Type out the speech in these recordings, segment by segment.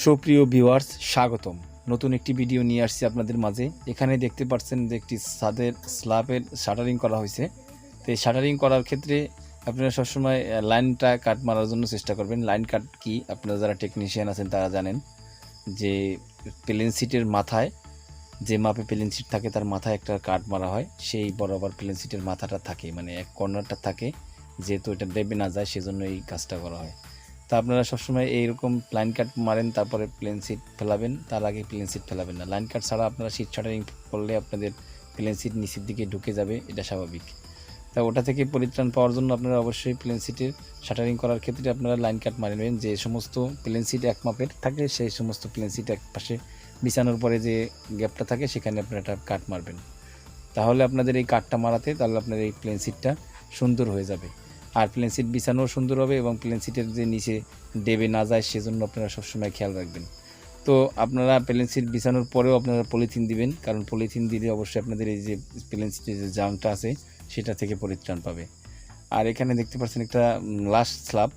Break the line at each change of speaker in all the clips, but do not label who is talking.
সুপ্রিয় ভিউয়ার্স, স্বাগতম। নতুন একটি ভিডিও নিয়ে আসছি আপনাদের মাঝে। এখানে দেখতে পাচ্ছেন যে একটি ছাদের স্ল্যাবের শাটারিং করা হয়েছে। তো এই শাটারিং করার ক্ষেত্রে আপনারা সবসময় লাইনটা কাট মারার জন্য চেষ্টা করবেন। লাইন কাট কি, আপনারা যারা টেকনিশিয়ান আছেন তারা জানেন যে প্লেন সিটের মাথায় যে মাপে প্লেন সিট থাকে তার মাথায় একটা কাট মারা হয়, সেই বরাবর প্লেন সিটের মাথাটা থাকে, মানে এক কর্নারটা থাকে, যেহেতু এটা দেবে না যায় সেজন্য এই কাজটা করা হয়। তা আপনারা সবসময় এইরকম লাইন কাট মারেন, তারপরে প্লেন সিট ফেলাবেন, তার আগে প্লেন সিট ফেলাবেন না। লাইন কাট ছাড়া আপনারা সিট শাটারিং করলে আপনাদের প্লেন সিট নিচের দিকে ঢুকে যাবে, এটা স্বাভাবিক। তা ওটা থেকে পরিত্রাণ পাওয়ার জন্য আপনারা অবশ্যই প্লেন সিটের শাটারিং করার ক্ষেত্রে আপনারা লাইন কাট মারে নেবেন। যে সমস্ত প্লেন সিট এক মাপের থাকে সেই সমস্ত প্লেন সিট এক পাশে বিছানোর পরে যে গ্যাপটা থাকে সেখানে আপনারা একটা কাট মারবেন। তাহলে আপনাদের এই কাটটা মারাতে তাহলে আপনার এই প্লেন সিটটা সুন্দর হয়ে যাবে। আর প্লেন সিট বিছানোও সুন্দর হবে এবং প্লেন সিটের যে নিচে দেবে না যায় সেজন্য আপনারা সবসময় খেয়াল রাখবেন। তো আপনারা প্লেন সিট বিছানোর পরেও আপনারা পলিথিন দিবেন, কারণ পলিথিন দিলে অবশ্যই আপনাদের এই যে প্লেন সিটের যে জামটা আছে সেটা থেকে পরিত্রাণ পাবে। আর এখানে দেখতে পাচ্ছেন একটা লাস্ট স্ল্যাব,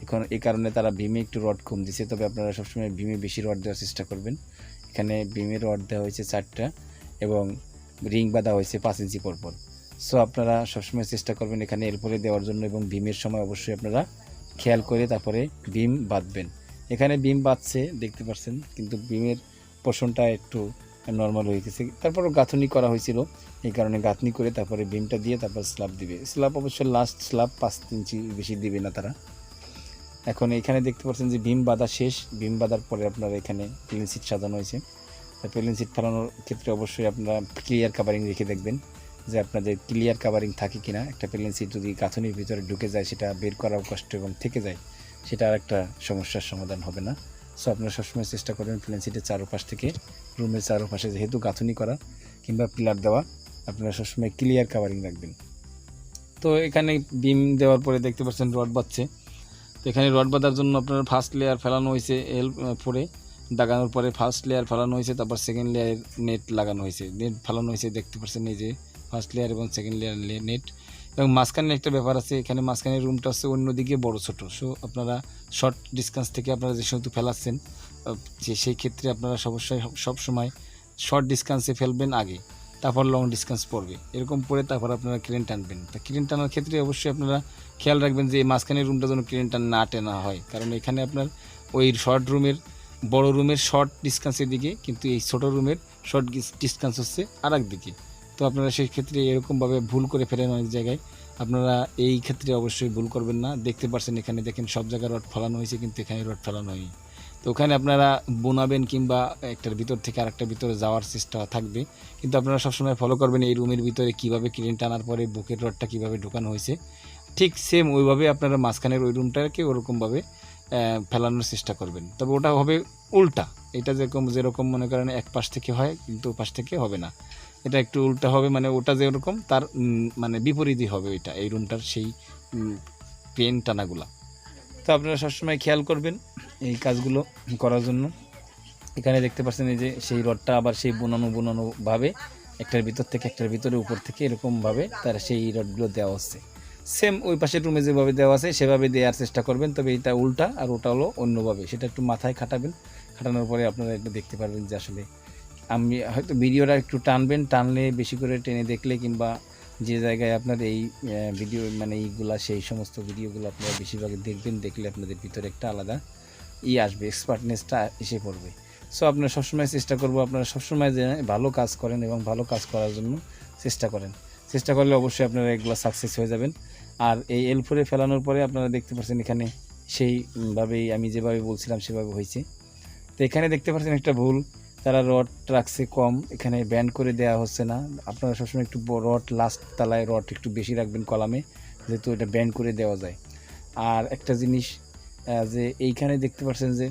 এখন এই কারণে তারা ভীমে একটু রড কম দিছে, তবে আপনারা সবসময় ভীমে বেশি রড দেওয়ার চেষ্টা করবেন। এখানে ভীমের রড দেওয়া হয়েছে 4টা এবং রিং বাঁধা হয়েছে 5 ইঞ্চি পরপর। সো আপনারা সবসময় চেষ্টা করবেন এখানে এরপরে দেওয়ার জন্য, এবং বিমের সময় অবশ্যই আপনারা খেয়াল করে তারপরে বিম বাঁধবেন। এখানে বিম বাঁধছে দেখতে পাচ্ছেন, কিন্তু বিমের পোর্শনটা একটু নর্মাল হয়ে গেছে, তারপরও গাঁথনি করা হয়েছিল, এই কারণে গাঁথনি করে তারপরে বিমটা দিয়ে তারপর স্ল্যাব দিবে। স্ল্যাব অবশ্যই লাস্ট স্ল্যাব 5 ইঞ্চি বেশি দিবে না তারা। এখন এখানে দেখতে পাচ্ছেন যে বিম বাঁধা শেষ, বিম বাঁধার পরে আপনারা এখানে প্লেন সিট সাজানো হয়েছে। প্লেন সিট ফেলানোর ক্ষেত্রে অবশ্যই আপনারা ক্লিয়ার কাভারিং রেখে দেখবেন যে আপনাদের ক্লিয়ার কাভারিং থাকে কিনা। একটা প্লেন সিট যদি গাঁথনির ভিতরে ঢুকে যায় সেটা বের করাও কষ্ট এবং থেকে যায়, সেটা আর একটা সমস্যার সমাধান হবে না। সো আপনারা সবসময় চেষ্টা করবেন প্লেন সিটের চারপাশ থেকে, রুমের চারপাশে যেহেতু গাঁথনি করা কিংবা পিলার দেওয়া, আপনারা সবসময় ক্লিয়ার কাভারিং রাখবেন। তো এখানে বিম দেওয়ার পরে দেখতে পাচ্ছেন রড বাঁধছে। তো এখানে রড বাঁধার জন্য আপনার ফার্স্ট লেয়ার ফেলানো হয়েছে, পরে দাগানোর পরে ফার্স্ট লেয়ার ফেলানো হয়েছে, তারপর সেকেন্ড লেয়ার নেট লাগানো হয়েছে, নেট ফেলানো হয়েছে দেখতে পাচ্ছেন এই যে ফার্স্ট লেয়ার এবং সেকেন্ড লেয়ার নেট। এবং মাঝখানে একটা ব্যাপার আছে, এখানে মাঝখানে রুমটা হচ্ছে অন্যদিকে বড় ছোট। সো আপনারা শর্ট ডিস্টেন্স থেকে আপনারা যে সমস্ত ফেলাচ্ছেন, যে সেই ক্ষেত্রে আপনারা সবসময় শর্ট ডিস্টেন্সে ফেলবেন আগে, তারপর লং ডিস্টেন্স পড়বে, এরকম পরে তারপর আপনারা ক্রেন টানবেন। তা ক্রেন টানার ক্ষেত্রে অবশ্যই আপনারা খেয়াল রাখবেন যে এই মাঝখানের রুমটা যেন ক্রেন টান না টানা হয়, কারণ এখানে আপনার ওই বড় রুমের শর্ট ডিস্টেন্সের দিকে, কিন্তু এই ছোটো রুমের শর্ট ডিস্টেন্স হচ্ছে আর এক দিকে। তো আপনারা সেই ক্ষেত্রে এরকমভাবে ভুল করে ফেলেন অনেক জায়গায়, আপনারা এই ক্ষেত্রে অবশ্যই ভুল করবেন না। দেখতে পাচ্ছেন এখানে দেখেন সব জায়গায় রড ফেলানো হয়েছে, কিন্তু এখানে রড ফেলানো হয়নি। তো ওখানে আপনারা বোনাবেন কিংবা একটার ভিতর থেকে আরেকটার ভিতরে যাওয়ার চেষ্টা থাকবে, কিন্তু আপনারা সবসময় ফলো করবেন এই রুমের ভিতরে কীভাবে ক্রেন টানার পরে বুকের রডটা কীভাবে ঢোকানো হয়েছে, ঠিক সেম ওইভাবে আপনারা মাঝখানের ওই রুমটাকে ওরকমভাবে ফেলানোর চেষ্টা করবেন। তবে ওটা হবে উল্টা, এটা যেরকম মনে করেন এক পাশ থেকে হয়, কিন্তু ওই পাশ থেকে হবে না, এটা একটু উল্টা হবে, মানে ওটা যেরকম তার মানে বিপরীতই হবে ওইটা, এই রুমটার সেই ক্রেন টানাগুলা। তো আপনারা সবসময় খেয়াল করবেন এই কাজগুলো করার জন্য। এখানে দেখতে পাচ্ছেন এই যে সেই রডটা আবার সেই বোনানোভাবে একটার ভিতর থেকে একটার ভিতরে উপর থেকে এরকমভাবে তার সেই রডগুলো দেওয়া হচ্ছে। সেম ওই পাশের রুমে যেভাবে দেওয়া আছে সেভাবে দেওয়ার চেষ্টা করবেন, তবে এটা উল্টা আর ওটা হলো অন্যভাবে, সেটা একটু মাথায় খাটাবেন। খাটানোর পরে আপনারা একটু দেখতে পারবেন যে আসলে আমি হয়তো ভিডিওটা একটু টানলে বেশি করে টেনে দেখলে, কিংবা যে জায়গায় আপনার এই ভিডিও মানে এইগুলা সেই সমস্ত ভিডিওগুলো আপনারা বেশিরভাগ দেখবেন, দেখলে আপনাদের ভিতরে একটা আলাদা আসবে, এক্সপার্টনেসটা এসে পড়বে। সো আপনারা সবসময় চেষ্টা করবো আপনারা সবসময় যে ভালো কাজ করেন এবং ভালো কাজ করার জন্য চেষ্টা করলে অবশ্যই আপনারা এগুলো সাকসেস হয়ে যাবেন। আর এই L4 ফেলানোর পরে আপনারা দেখতে পাচ্ছেন এখানে সেইভাবেই আমি যেভাবে বলছিলাম সেভাবে হয়েছে। তো এখানে দেখতে পাচ্ছেন একটা ভুল, তারা রড রাখছে কম, এখানে ব্যান্ড করে দেওয়া হচ্ছে না। আপনারা সবসময় একটু রড লাস্ট তালায় রড একটু বেশি রাখবেন কলামে, যেহেতু এটা ব্যান্ড করে দেওয়া যায়। আর একটা জিনিস যে এইখানে দেখতে পাচ্ছেন যে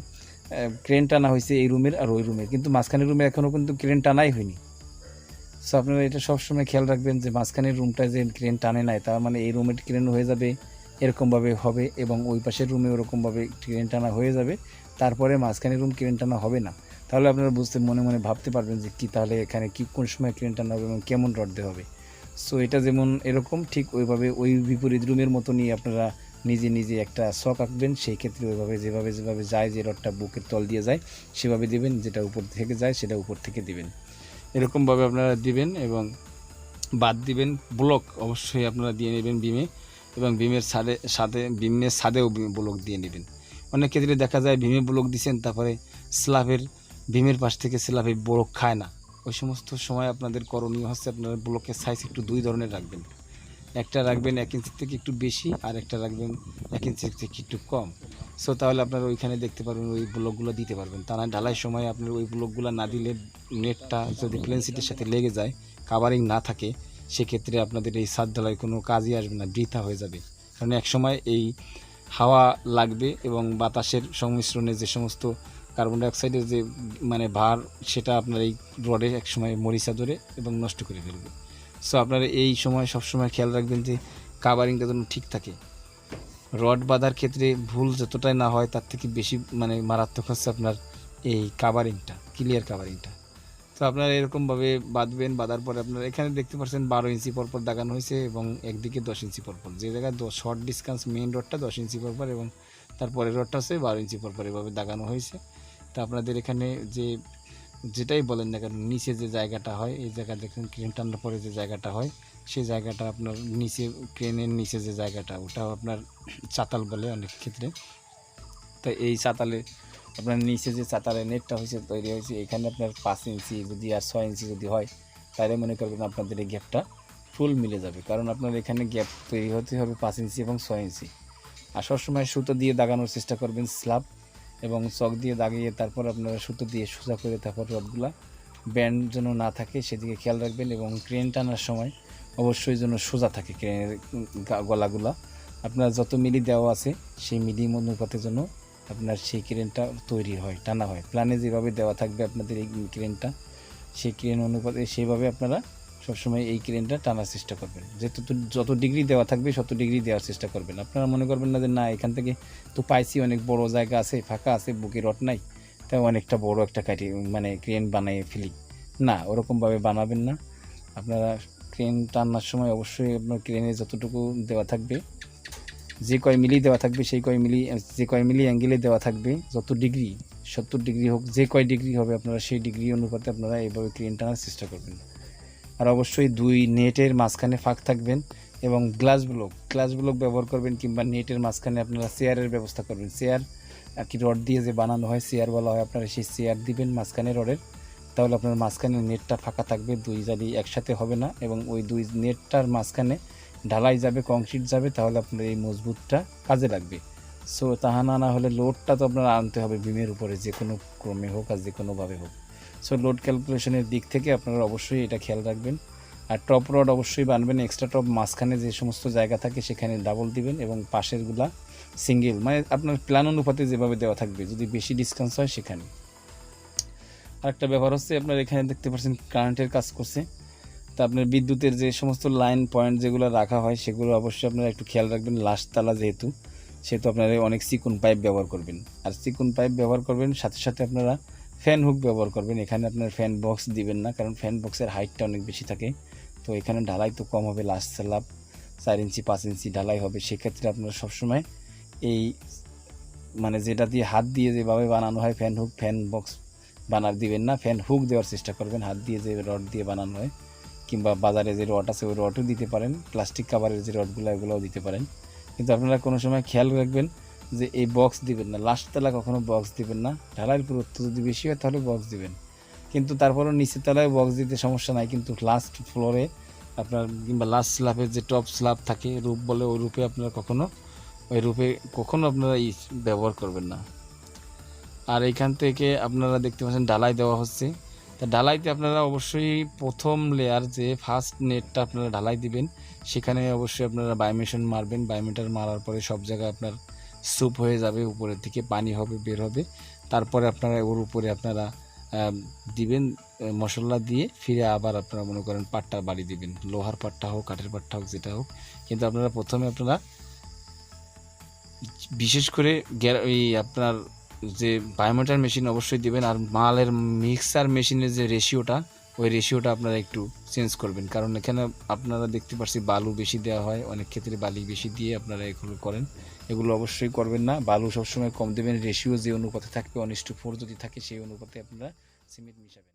ক্রেন টানা হয়েছে এই রুমের আর ওই রুমের, কিন্তু মাঝখানের রুমে এখনও কিন্তু ক্রেন টানাই হয়নি। সো আপনারা এটা সবসময় খেয়াল রাখবেন যে মাঝখানের রুমটা যে ক্রেন টানে নাই, তার মানে এই রুমের ক্রেন হয়ে যাবে এরকমভাবে হবে, এবং ওই পাশের রুমে ওরকমভাবে ক্রেন টানা হয়ে যাবে, তারপরে মাঝখানের রুম ক্রেন টানা হবে না। তাহলে আপনারা মনে মনে ভাবতে পারবেন যে কি তাহলে এখানে কি কোন সময় ক্রেন টানা হবে এবং কেমন রড দেওয়া হবে। সো এটা যেমন এরকম ঠিক ওইভাবে ওই বিপরীত রুমের মতনই আপনারা নিজে নিজে একটা শক আঁকবেন, সেই ক্ষেত্রে ওইভাবে যেভাবে যায়, যে রডটা বুকের তল দিয়ে যায় সেভাবে দিবেন, যেটা উপর থেকে যায় সেটা উপর থেকে দিবেন। এরকমভাবে আপনারা দিবেন এবং বাদ দিবেন। ব্লক অবশ্যই আপনারা দিয়ে নেবেন বিমে, এবং বিমের ছাদেও ব্লক দিয়ে নেবেন। অনেক ক্ষেত্রে দেখা যায় বিমে ব্লক দিচ্ছেন, তারপরে স্ল্যাবের বিমের পাশ থেকে স্ল্যাবে ব্লক খায় না। ওই সমস্ত সময় আপনাদের করণীয় হচ্ছে আপনারা ব্লকের সাইজ একটু দুই ধরনের রাখবেন। একটা রাখবেন 1 ইঞ্চি থেকে একটু বেশি, আর একটা রাখবেন 1 ইঞ্চি থেকে একটু কম। সো তাহলে আপনারা ওইখানে দেখতে পারবেন ওই ব্লকগুলো দিতে পারবেন। তা না ঢালাই সময় আপনার ওই ব্লকগুলো না দিলে নেটটা যদি প্লেন সিটের সাথে লেগে যায়, কাভারিং না থাকে, সেক্ষেত্রে আপনাদের এই ছাদ ঢালাই কোনো কাজই আসবে না, বৃথা হয়ে যাবে। কারণ এক সময় এই হাওয়া লাগবে এবং বাতাসের সংমিশ্রণে যে সমস্ত কার্বন ডাইঅক্সাইডের যে মানে ভার, সেটা আপনার এই রডে এক সময় মরিচা ধরে এবং নষ্ট করে ফেলবে। সো আপনারা এই সময় সবসময় খেয়াল রাখবেন যে কাভারিংটা যেন ঠিক থাকে। রড বাঁধার ক্ষেত্রে ভুল যতটাই না হয়, তার থেকে বেশি মানে মারাত্মক হচ্ছে আপনার এই কাভারিংটা, ক্লিয়ার কাভারিংটা। তো আপনারা এরকমভাবে বাঁধবেন। বাঁধার পরে আপনারা এখানে দেখতে পাচ্ছেন 12 ইঞ্চি পরপর দাগানো হয়েছে এবং একদিকে 10 ইঞ্চি পরপর, যে জায়গায় শর্ট ডিসটেন্স মেইন রডটা 10 ইঞ্চি পরপর এবং তারপরে রডটা আছে 12 ইঞ্চি পরপর, এভাবে দাগানো হয়েছে। তো আপনাদের এখানে যেটাই বলেন না কেন, নিচে যে জায়গাটা হয়, এই জায়গা দেখুন ক্রেন টানার পরে যে জায়গাটা হয়, সেই জায়গাটা আপনার নিচে, ক্রেনের নিচে যে জায়গাটা, ওটাও আপনার চাতাল বলে অনেক ক্ষেত্রে। তো এই চাতালে আপনার নিচে যে চাতালের নেটটা হয়েছে, তৈরি হয়েছে, এখানে আপনার 5 ইঞ্চি যদি আর 6 ইঞ্চি যদি হয়, তাহলে মনে করবেন আপনাদের এই গ্যাপটা ফুল মিলে যাবে। কারণ আপনার এখানে গ্যাপ তৈরি হতে হবে 5 ইঞ্চি এবং 6 ইঞ্চি। আর সবসময় সুতো দিয়ে দাগানোর চেষ্টা করবেন স্ল্যাব, এবং চক দিয়ে দাগিয়ে তারপর আপনারা সুতো দিয়ে সোজা করে, তারপর রডগুলা ব্যান্ড যেন না থাকে সেদিকে খেয়াল রাখবেন। এবং ক্রেন টানার সময় অবশ্যই যেন সোজা থাকে ক্রেনের গলাগুলা। আপনার যত মিলি দেওয়া আছে সেই মিলি অনুপাতে যেন আপনার সেই ক্রেনটা তৈরি হয়, টানা হয়। প্ল্যানে যেভাবে দেওয়া থাকবে আপনাদের এই ক্রেনটা, সেই ক্রেন অনুপাতে সেইভাবে আপনারা সবসময় এই ক্রেনটা টানার চেষ্টা করবেন। যত ডিগ্রি দেওয়া থাকবে তত ডিগ্রি দেওয়ার চেষ্টা করবেন। আপনারা মনে করবেন না যে না, এখান থেকে তো পাইছি, অনেক বড় জায়গা আছে, ফাঁকা আছে, বুকে রড নাই, তাই অনেকটা বড় একটা মানে ক্রেন বানিয়ে ফেলি। না, ওরকমভাবে বানাবেন না। আপনারা ক্রেন টানার সময় অবশ্যই আপনার ক্রেনে যতটুকু দেওয়া থাকবে, যে কয় মিলি দেওয়া থাকবে, সেই যে কয় মিলি অ্যাঙ্গেলে দেওয়া থাকবে, যত ডিগ্রি, 70 ডিগ্রি হোক, যে কয় ডিগ্রি হবে আপনারা সেই ডিগ্রি অনুপাতে আপনারা এইভাবে ক্রেন টানার চেষ্টা করবেন। আর অবশ্যই 2 নেটের মাঝখানে ফাঁক থাকবেন এবং গ্লাস ব্লক ব্যবহার করবেন, কিংবা নেটের মাঝখানে আপনারা চেয়ারের ব্যবস্থা করবেন। চেয়ার আর কি রড দিয়ে যে বানানো হয়, চেয়ার বলা হয়, আপনারা সেই চেয়ার দিবেন মাঝখানে রডের, তাহলে আপনার মাঝখানে নেটটা ফাঁকা থাকবে, 2 জালি একসাথে হবে না, এবং ওই 2 নেটটার মাঝখানে ঢালাই যাবে, কংক্রিট যাবে, তাহলে আপনার এই মজবুতটা কাজে লাগবে। সো তাহা না হলে লোডটা তো আপনারা আনতে হবে বিমের উপরে, যে কোনো ক্রমে হোক আর যে কোনোভাবে হোক। সো লোড ক্যালকুলেশনের দিক থেকে আপনারা অবশ্যই এটা খেয়াল রাখবেন। আর টপ রড অবশ্যই বানবেন, এক্সট্রা টপ মাঝখানে যে সমস্ত জায়গা থাকে সেখানে ডাবল দিবেন, এবং পাশেরগুলা সিঙ্গেল, মানে আপনার প্ল্যান অনুপাতে যেভাবে দেওয়া থাকবে, যদি বেশি ডিসকাউন্ট হয় সেখানে। আরেকটা ব্যাপার হচ্ছে, আপনার এখানে দেখতে পাচ্ছেন কারেন্টের কাজ করছে, তা আপনার বিদ্যুতের যে সমস্ত লাইন পয়েন্ট যেগুলো রাখা হয়, সেগুলো অবশ্যই আপনারা একটু খেয়াল রাখবেন। লাস্ট তালা যেহেতু, সেহেতু আপনারা অনেক চিকন পাইপ ব্যবহার করবেন। আর চিকন পাইপ ব্যবহার করবেন, সাথে সাথে আপনারা ফ্যান হুক ব্যবহার করবেন। এখানে আপনার ফ্যান বক্স দিবেন না, কারণ ফ্যান বক্সের হাইটটা অনেক বেশি থাকে। তো এখানে ঢালাই তো কম হবে, লাস্ট স্ল্যাব 4 ইঞ্চি 5 ইঞ্চি ঢালাই হবে। সেক্ষেত্রে আপনারা সবসময় এই মানে যেটা দিয়ে হাত দিয়ে যেভাবে বানানো হয় ফ্যান হুক, ফ্যান বক্স দিবেন না, ফ্যান হুক দেওয়ার চেষ্টা করবেন। হাত দিয়ে যে রড দিয়ে বানানো হয়, কিংবা বাজারে যে রড আছে ওই রডও দিতে পারেন, প্লাস্টিক কাভারের যে রডগুলো এগুলোও দিতে পারেন। কিন্তু আপনারা কোনো সময় খেয়াল রাখবেন যে এই বক্স দিবেন না, লাস্ট তলা কখনো বক্স দিবেন না। ঢালাইয়ের পুরুত্ব যদি বেশি হয় তাহলে বক্স দিবেন, কিন্তু তারপরও নিচের তলায় বক্স দিতে সমস্যা নাই। কিন্তু লাস্ট ফ্লোরে আপনার, কিংবা লাস্ট স্ল্যাবের যে টপ স্ল্যাব থাকে, রূপ বলে, ওই রূপে আপনারা কখনো আপনারা ব্যবহার করবেন না। আর এইখান থেকে আপনারা দেখতে পাচ্ছেন ঢালাই দেওয়া হচ্ছে। তা ঢালাইতে আপনারা অবশ্যই প্রথম লেয়ার যে ফার্স্ট নেটটা আপনারা ঢালাই দিবেন, সেখানে অবশ্যই আপনারা বায়োমেশন মারবেন। বায়োমিটার মারার পরে সব জায়গায় আপনার স্যুপ হয়ে যাবে, উপরের দিকে পানি হবে, বের হবে। তারপরে আপনারা ওর উপরে আপনারা দিবেন মশলা দিয়ে, ফিরে আবার আপনারা মনে করেন পাট্টা বাড়ি দিবেন, লোহার পাট্টা হোক, কাঠের পাট্টা হোক, যেটা হোক। কিন্তু আপনারা প্রথমে আপনারা বিশেষ করে আপনার যে বায়োমিটার মেশিন অবশ্যই দিবেন। আর মালের মিক্সার মেশিনের যে রেশিওটা, ওই রেশিওটা আপনারা একটু চেঞ্জ করবেন, কারণ এখানে আপনারা দেখতে পাচ্ছি বালু বেশি দেওয়া হয়, অনেক ক্ষেত্রে বালি বেশি দিয়ে আপনারা এগুলো করেন। এগুলো অবশ্যই করবেন না। বালু সবসময় কম দেবেন, রেশিও যে অনুপাতে থাকবে 1:4 যদি থাকে সেই অনুপাতে আপনারা সিমেন্ট মিশাবেন।